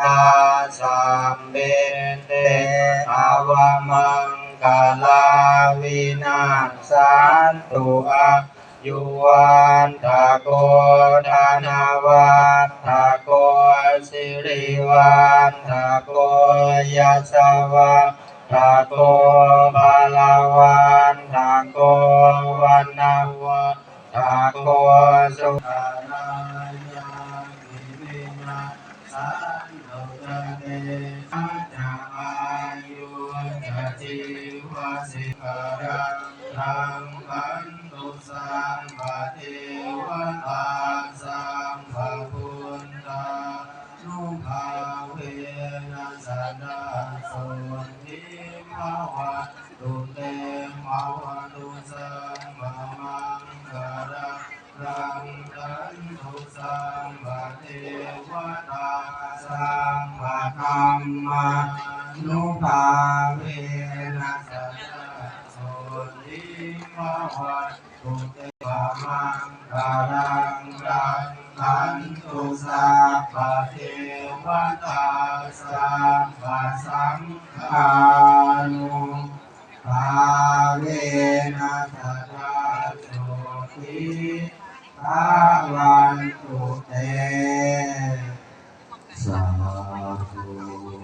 ดาสัมเบเตภวมังกาลาวินาสันตุอายุวันทาโกธนวัฏทาโกสิริวันทาโกยัสสวัฏทาโกภาลาวันทาโกวันนาวัฏทาโกสุขารายาวิวินาสันตุเตอาจาอายุจะจิวสิกรังรังคันตุสัมปติวตาสัมภพุทธานุภาเวนัสดาโสทิภาวะตุเตภาวะตุสัมมามังคารังรังคันตุสัมปติวตาสัมภธรรมานุภาเวนัสดาโสทิภาวะตุเตภามังคารังรังคันตุสัพพะเทวตาสัพพะสังฆานุภาเวนัสดาโสทิภาวันตุเตสาธุ